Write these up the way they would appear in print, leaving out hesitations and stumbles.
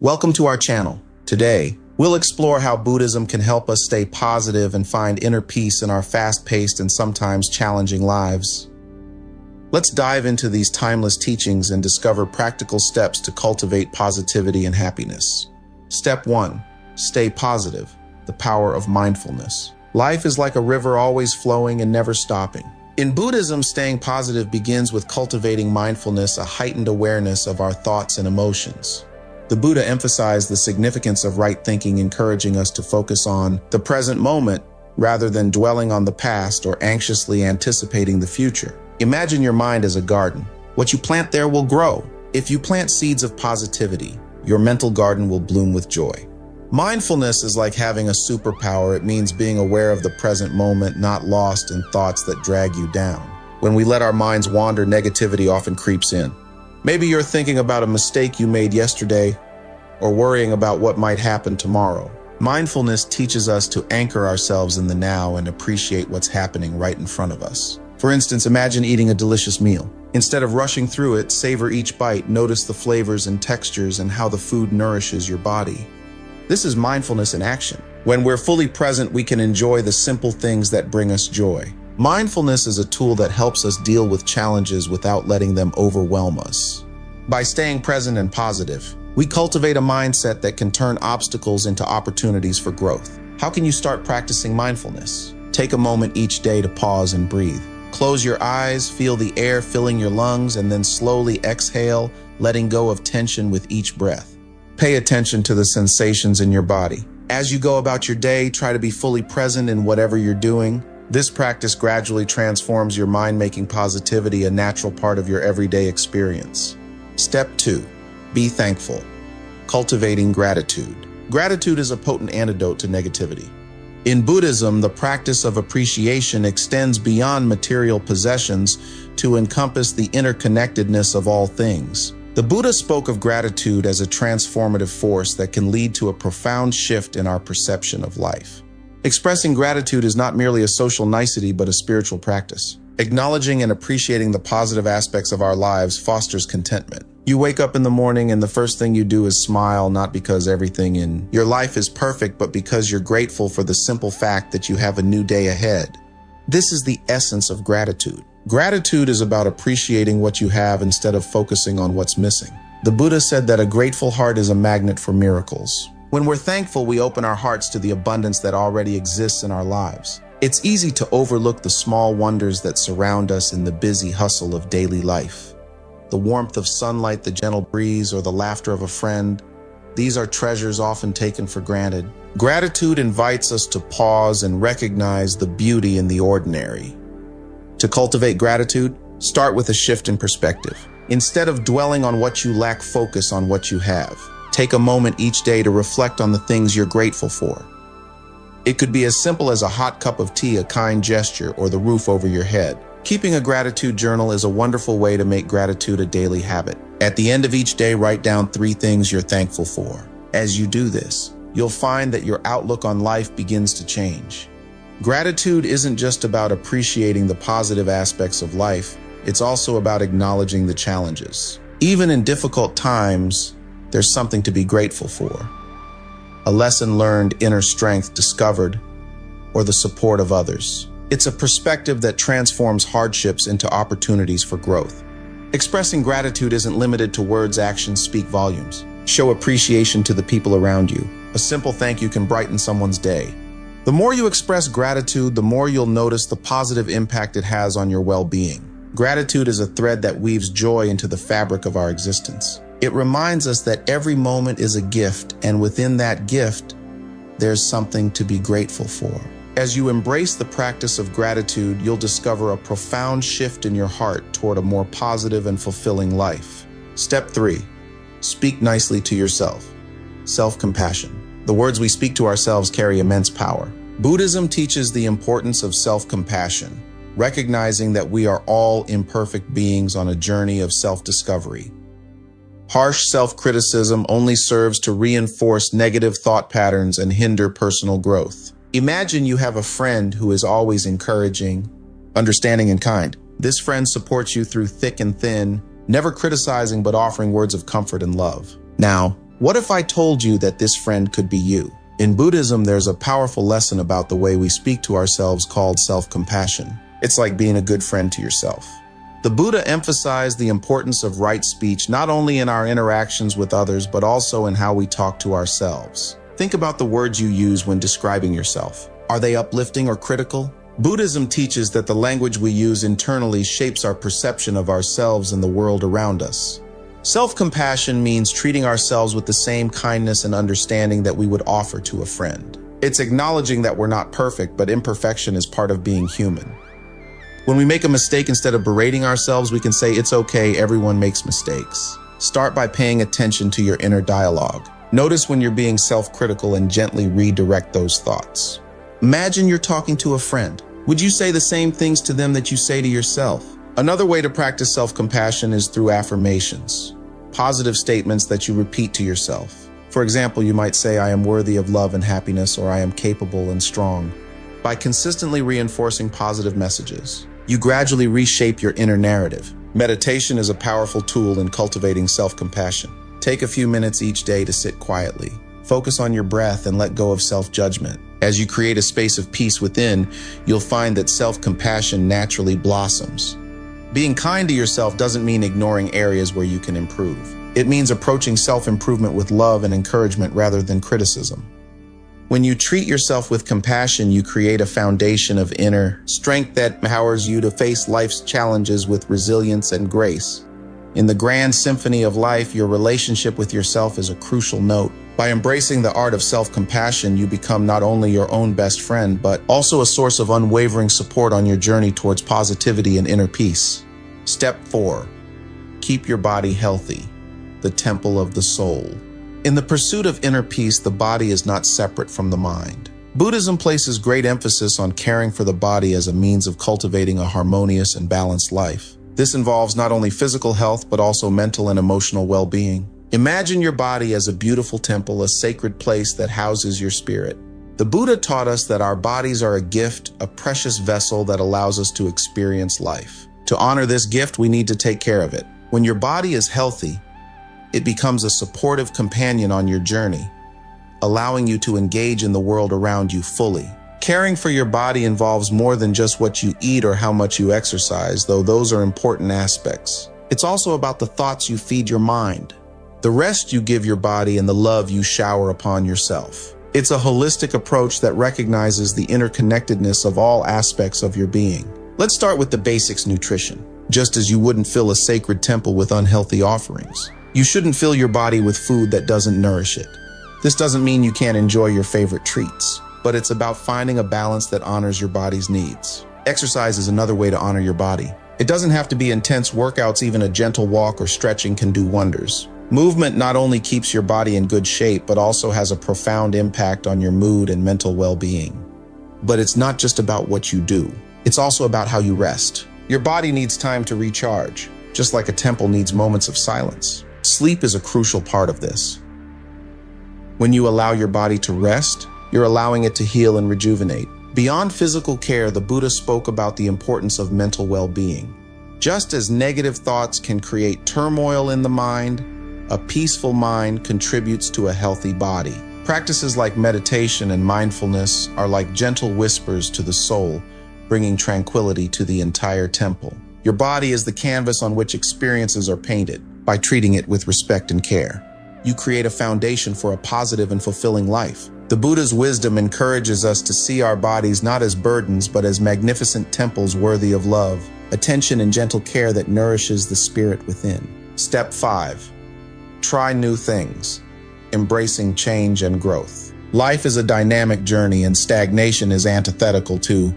Welcome to our channel. Today, we'll explore how Buddhism can help us stay positive and find inner peace in our fast-paced and sometimes challenging lives. Let's dive into these timeless teachings and discover practical steps to cultivate positivity and happiness. Step 1. Stay positive. The power of mindfulness. Life is like a river, always flowing and never stopping. In Buddhism, staying positive begins with cultivating mindfulness, a heightened awareness of our thoughts and emotions. The Buddha emphasized the significance of right thinking, encouraging us to focus on the present moment rather than dwelling on the past or anxiously anticipating the future. Imagine your mind as a garden. What you plant there will grow. If you plant seeds of positivity, your mental garden will bloom with joy. Mindfulness is like having a superpower. It means being aware of the present moment, not lost in thoughts that drag you down. When we let our minds wander, negativity often creeps in. Maybe you're thinking about a mistake you made yesterday or worrying about what might happen tomorrow. Mindfulness teaches us to anchor ourselves in the now and appreciate what's happening right in front of us. For instance, imagine eating a delicious meal. Instead of rushing through it, savor each bite, notice the flavors and textures and how the food nourishes your body. This is mindfulness in action. When we're fully present, we can enjoy the simple things that bring us joy. Mindfulness is a tool that helps us deal with challenges without letting them overwhelm us. By staying present and positive, we cultivate a mindset that can turn obstacles into opportunities for growth. How can you start practicing mindfulness? Take a moment each day to pause and breathe. Close your eyes, feel the air filling your lungs, and then slowly exhale, letting go of tension with each breath. Pay attention to the sensations in your body. As you go about your day, try to be fully present in whatever you're doing. This practice gradually transforms your mind, making positivity a natural part of your everyday experience. Step 2. Be thankful. Cultivating gratitude. Gratitude is a potent antidote to negativity. In Buddhism, the practice of appreciation extends beyond material possessions to encompass the interconnectedness of all things. The Buddha spoke of gratitude as a transformative force that can lead to a profound shift in our perception of life. Expressing gratitude is not merely a social nicety, but a spiritual practice. Acknowledging and appreciating the positive aspects of our lives fosters contentment. You wake up in the morning and the first thing you do is smile, not because everything in your life is perfect, but because you're grateful for the simple fact that you have a new day ahead. This is the essence of gratitude. Gratitude is about appreciating what you have instead of focusing on what's missing. The Buddha said that a grateful heart is a magnet for miracles. When we're thankful, we open our hearts to the abundance that already exists in our lives. It's easy to overlook the small wonders that surround us in the busy hustle of daily life. The warmth of sunlight, the gentle breeze, or the laughter of a friend. These are treasures often taken for granted. Gratitude invites us to pause and recognize the beauty in the ordinary. To cultivate gratitude, start with a shift in perspective. Instead of dwelling on what you lack, focus on what you have. Take a moment each day to reflect on the things you're grateful for. It could be as simple as a hot cup of tea, a kind gesture, or the roof over your head. Keeping a gratitude journal is a wonderful way to make gratitude a daily habit. At the end of each day, write down 3 things you're thankful for. As you do this, you'll find that your outlook on life begins to change. Gratitude isn't just about appreciating the positive aspects of life, it's also about acknowledging the challenges. Even in difficult times, there's something to be grateful for. A lesson learned, inner strength discovered, or the support of others. It's a perspective that transforms hardships into opportunities for growth. Expressing gratitude isn't limited to words, actions speak volumes. Show appreciation to the people around you. A simple thank you can brighten someone's day. The more you express gratitude, the more you'll notice the positive impact it has on your well-being. Gratitude is a thread that weaves joy into the fabric of our existence. It reminds us that every moment is a gift, and within that gift, there's something to be grateful for. As you embrace the practice of gratitude, you'll discover a profound shift in your heart toward a more positive and fulfilling life. Step 3. Speak nicely to yourself. Self-compassion. The words we speak to ourselves carry immense power. Buddhism teaches the importance of self-compassion, recognizing that we are all imperfect beings on a journey of self-discovery. Harsh self-criticism only serves to reinforce negative thought patterns and hinder personal growth. Imagine you have a friend who is always encouraging, understanding, and kind. This friend supports you through thick and thin, never criticizing but offering words of comfort and love. Now, What if I told you that this friend could be you? In Buddhism, there's a powerful lesson about the way we speak to ourselves called self-compassion. It's like being a good friend to yourself. The Buddha emphasized the importance of right speech not only in our interactions with others, but also in how we talk to ourselves. Think about the words you use when describing yourself. Are they uplifting or critical? Buddhism teaches that the language we use internally shapes our perception of ourselves and the world around us. Self-compassion means treating ourselves with the same kindness and understanding that we would offer to a friend. It's acknowledging that we're not perfect, but imperfection is part of being human. When we make a mistake, instead of berating ourselves, we can say, it's okay, everyone makes mistakes. Start by paying attention to your inner dialogue. Notice when you're being self-critical and gently redirect those thoughts. Imagine you're talking to a friend. Would you say the same things to them that you say to yourself? Another way to practice self-compassion is through affirmations, positive statements that you repeat to yourself. For example, you might say, I am worthy of love and happiness, or I am capable and strong. By consistently reinforcing positive messages, you gradually reshape your inner narrative. Meditation is a powerful tool in cultivating self-compassion. Take a few minutes each day to sit quietly. Focus on your breath and let go of self-judgment. As you create a space of peace within, you'll find that self-compassion naturally blossoms. Being kind to yourself doesn't mean ignoring areas where you can improve. It means approaching self-improvement with love and encouragement rather than criticism. When you treat yourself with compassion, you create a foundation of inner strength that empowers you to face life's challenges with resilience and grace. In the grand symphony of life, your relationship with yourself is a crucial note. By embracing the art of self-compassion, you become not only your own best friend, but also a source of unwavering support on your journey towards positivity and inner peace. Step 4. Keep your body healthy, the temple of the soul. In the pursuit of inner peace, the body is not separate from the mind. Buddhism places great emphasis on caring for the body as a means of cultivating a harmonious and balanced life. This involves not only physical health, but also mental and emotional well-being. Imagine your body as a beautiful temple, a sacred place that houses your spirit. The Buddha taught us that our bodies are a gift, a precious vessel that allows us to experience life. To honor this gift, we need to take care of it. When your body is healthy, it becomes a supportive companion on your journey, allowing you to engage in the world around you fully. Caring for your body involves more than just what you eat or how much you exercise, though those are important aspects. It's also about the thoughts you feed your mind, the rest you give your body, and the love you shower upon yourself. It's a holistic approach that recognizes the interconnectedness of all aspects of your being. Let's start with the basics: nutrition. Just as you wouldn't fill a sacred temple with unhealthy offerings, you shouldn't fill your body with food that doesn't nourish it. This doesn't mean you can't enjoy your favorite treats, but it's about finding a balance that honors your body's needs. Exercise is another way to honor your body. It doesn't have to be intense workouts. Even a gentle walk or stretching can do wonders. Movement not only keeps your body in good shape, but also has a profound impact on your mood and mental well-being. But it's not just about what you do. It's also about how you rest. Your body needs time to recharge, just like a temple needs moments of silence. Sleep is a crucial part of this. When you allow your body to rest, you're allowing it to heal and rejuvenate. Beyond physical care, the Buddha spoke about the importance of mental well-being. Just as negative thoughts can create turmoil in the mind, a peaceful mind contributes to a healthy body. Practices like meditation and mindfulness are like gentle whispers to the soul, bringing tranquility to the entire temple. Your body is the canvas on which experiences are painted. By treating it with respect and care, you create a foundation for a positive and fulfilling life. The Buddha's wisdom encourages us to see our bodies not as burdens, but as magnificent temples worthy of love, attention, and gentle care that nourishes the spirit within. Step 5. Try new things, embracing change and growth. Life is a dynamic journey, and stagnation is antithetical to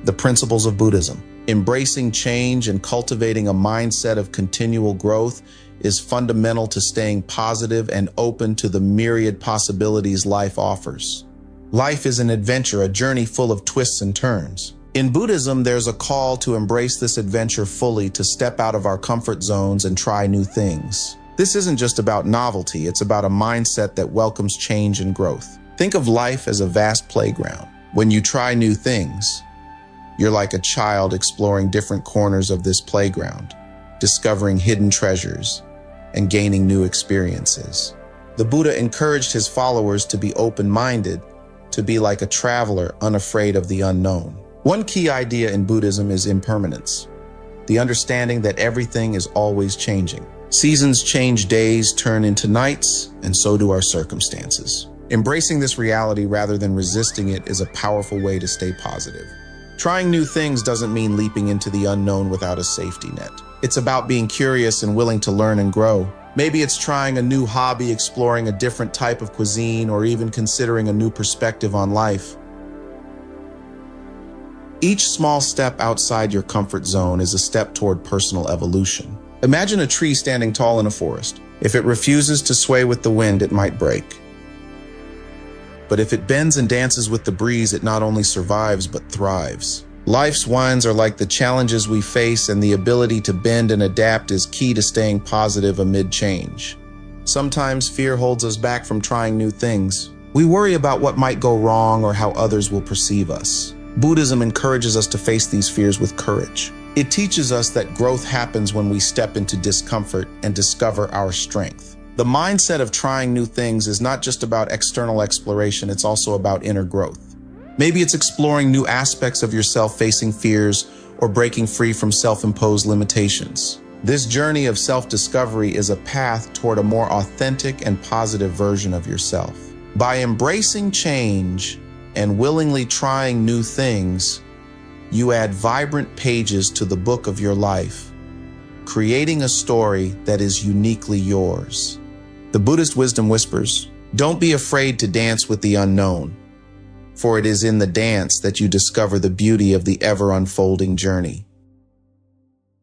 the principles of Buddhism. Embracing change and cultivating a mindset of continual growth is fundamental to staying positive and open to the myriad possibilities life offers. Life is an adventure, a journey full of twists and turns. In Buddhism, there's a call to embrace this adventure fully, to step out of our comfort zones and try new things. This isn't just about novelty, it's about a mindset that welcomes change and growth. Think of life as a vast playground. When you try new things, you're like a child exploring different corners of this playground, discovering hidden treasures and gaining new experiences. The Buddha encouraged his followers to be open-minded, to be like a traveler unafraid of the unknown. One key idea in Buddhism is impermanence, the understanding that everything is always changing. Seasons change, days turn into nights, and so do our circumstances. Embracing this reality rather than resisting it is a powerful way to stay positive. Trying new things doesn't mean leaping into the unknown without a safety net. It's about being curious and willing to learn and grow. Maybe it's trying a new hobby, exploring a different type of cuisine, or even considering a new perspective on life. Each small step outside your comfort zone is a step toward personal evolution. Imagine a tree standing tall in a forest. If it refuses to sway with the wind, it might break. But if it bends and dances with the breeze, it not only survives, but thrives. Life's winds are like the challenges we face, and the ability to bend and adapt is key to staying positive amid change. Sometimes fear holds us back from trying new things. We worry about what might go wrong or how others will perceive us. Buddhism encourages us to face these fears with courage. It teaches us that growth happens when we step into discomfort and discover our strength. The mindset of trying new things is not just about external exploration, it's also about inner growth. Maybe it's exploring new aspects of yourself, facing fears, or breaking free from self-imposed limitations. This journey of self-discovery is a path toward a more authentic and positive version of yourself. By embracing change and willingly trying new things, you add vibrant pages to the book of your life, creating a story that is uniquely yours. The Buddhist wisdom whispers, "Don't be afraid to dance with the unknown, for it is in the dance that you discover the beauty of the ever-unfolding journey."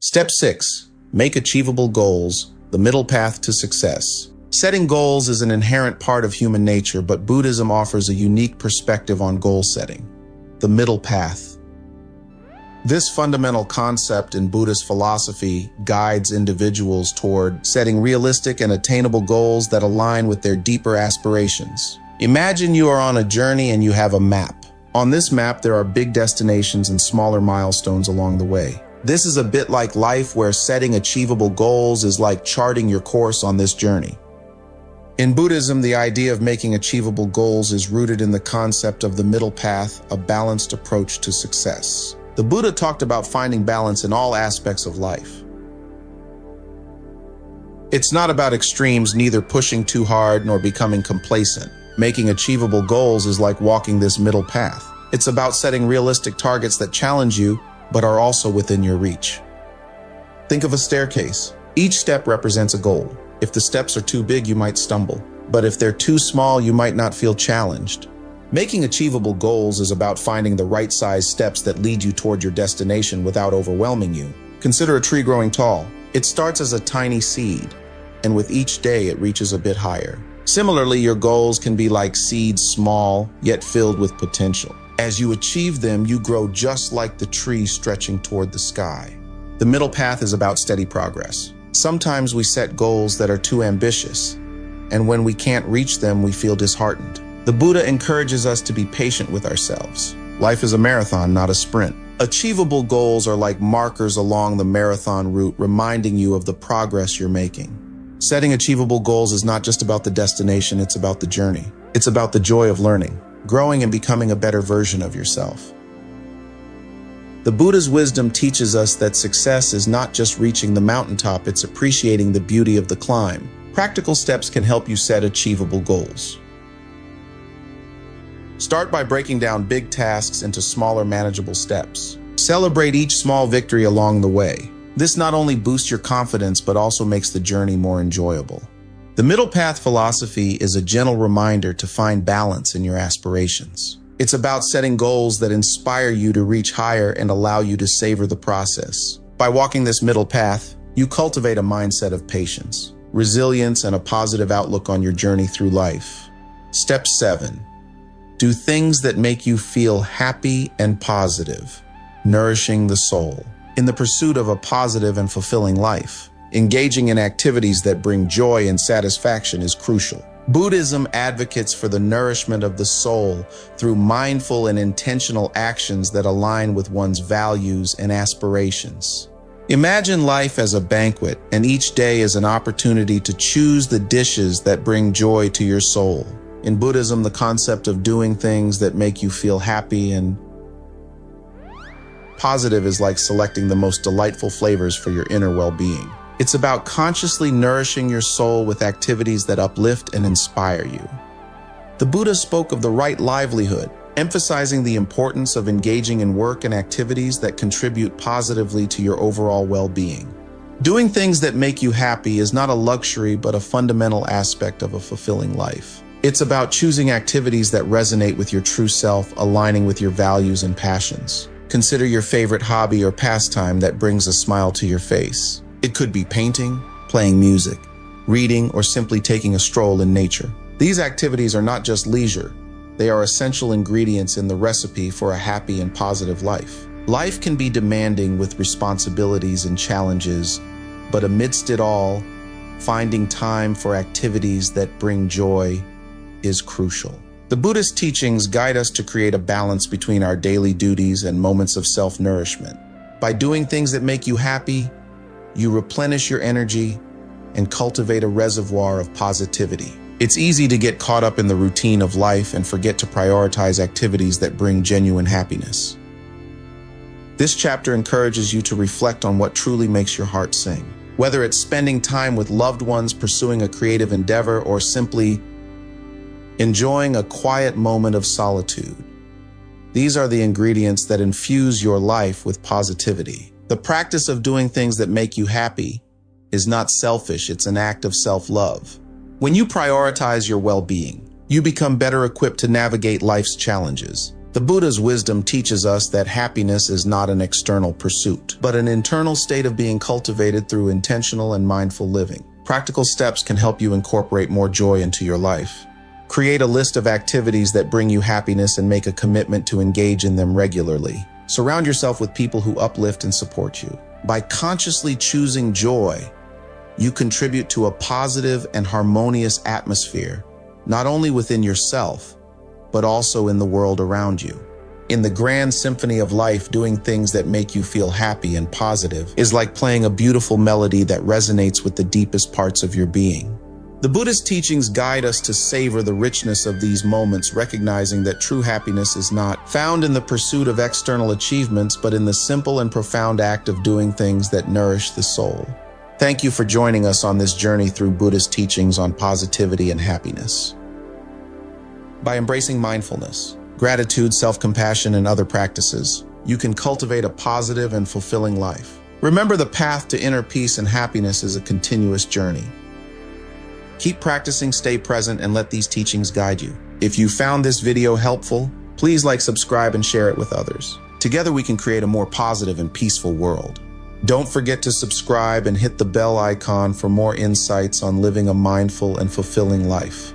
Step 6. Make achievable goals, the middle path to success. Setting goals is an inherent part of human nature, but Buddhism offers a unique perspective on goal setting, the middle path. This fundamental concept in Buddhist philosophy guides individuals toward setting realistic and attainable goals that align with their deeper aspirations. Imagine you are on a journey and you have a map. On this map, there are big destinations and smaller milestones along the way. This is a bit like life, where setting achievable goals is like charting your course on this journey. In Buddhism, the idea of making achievable goals is rooted in the concept of the middle path, a balanced approach to success. The Buddha talked about finding balance in all aspects of life. It's not about extremes, neither pushing too hard nor becoming complacent. Making achievable goals is like walking this middle path. It's about setting realistic targets that challenge you, but are also within your reach. Think of a staircase. Each step represents a goal. If the steps are too big, you might stumble. But if they're too small, you might not feel challenged. Making achievable goals is about finding the right size steps that lead you toward your destination without overwhelming you. Consider a tree growing tall. It starts as a tiny seed, and with each day it reaches a bit higher. Similarly, your goals can be like seeds, small, yet filled with potential. As you achieve them, you grow just like the tree stretching toward the sky. The middle path is about steady progress. Sometimes we set goals that are too ambitious, and when we can't reach them, we feel disheartened. The Buddha encourages us to be patient with ourselves. Life is a marathon, not a sprint. Achievable goals are like markers along the marathon route, reminding you of the progress you're making. Setting achievable goals is not just about the destination, it's about the journey. It's about the joy of learning, growing, and becoming a better version of yourself. The Buddha's wisdom teaches us that success is not just reaching the mountaintop, it's appreciating the beauty of the climb. Practical steps can help you set achievable goals. Start by breaking down big tasks into smaller, manageable steps. Celebrate each small victory along the way. This not only boosts your confidence, but also makes the journey more enjoyable. The middle path philosophy is a gentle reminder to find balance in your aspirations. It's about setting goals that inspire you to reach higher and allow you to savor the process. By walking this middle path, you cultivate a mindset of patience, resilience, and a positive outlook on your journey through life. Step 7. Do things that make you feel happy and positive, nourishing the soul. In the pursuit of a positive and fulfilling life, engaging in activities that bring joy and satisfaction is crucial. Buddhism advocates for the nourishment of the soul through mindful and intentional actions that align with one's values and aspirations. Imagine life as a banquet, and each day is an opportunity to choose the dishes that bring joy to your soul. In Buddhism, the concept of doing things that make you feel happy and positive is like selecting the most delightful flavors for your inner well-being. It's about consciously nourishing your soul with activities that uplift and inspire you. The Buddha spoke of the right livelihood, emphasizing the importance of engaging in work and activities that contribute positively to your overall well-being. Doing things that make you happy is not a luxury but a fundamental aspect of a fulfilling life. It's about choosing activities that resonate with your true self, aligning with your values and passions. Consider your favorite hobby or pastime that brings a smile to your face. It could be painting, playing music, reading, or simply taking a stroll in nature. These activities are not just leisure. They are essential ingredients in the recipe for a happy and positive life. Life can be demanding with responsibilities and challenges, but amidst it all, finding time for activities that bring joy is crucial. The Buddhist teachings guide us to create a balance between our daily duties and moments of self-nourishment. By doing things that make you happy, you replenish your energy and cultivate a reservoir of positivity. It's easy to get caught up in the routine of life and forget to prioritize activities that bring genuine happiness. This chapter encourages you to reflect on what truly makes your heart sing. Whether it's spending time with loved ones, pursuing a creative endeavor, or simply enjoying a quiet moment of solitude. These are the ingredients that infuse your life with positivity. The practice of doing things that make you happy is not selfish, it's an act of self-love. When you prioritize your well-being, you become better equipped to navigate life's challenges. The Buddha's wisdom teaches us that happiness is not an external pursuit, but an internal state of being cultivated through intentional and mindful living. Practical steps can help you incorporate more joy into your life. Create a list of activities that bring you happiness and make a commitment to engage in them regularly. Surround yourself with people who uplift and support you. By consciously choosing joy, you contribute to a positive and harmonious atmosphere, not only within yourself, but also in the world around you. In the grand symphony of life, doing things that make you feel happy and positive is like playing a beautiful melody that resonates with the deepest parts of your being. The Buddhist teachings guide us to savor the richness of these moments, recognizing that true happiness is not found in the pursuit of external achievements, but in the simple and profound act of doing things that nourish the soul. Thank you for joining us on this journey through Buddhist teachings on positivity and happiness. By embracing mindfulness, gratitude, self-compassion, and other practices, you can cultivate a positive and fulfilling life. Remember, the path to inner peace and happiness is a continuous journey. Keep practicing, stay present, and let these teachings guide you. If you found this video helpful, please like, subscribe, and share it with others. Together we can create a more positive and peaceful world. Don't forget to subscribe and hit the bell icon for more insights on living a mindful and fulfilling life.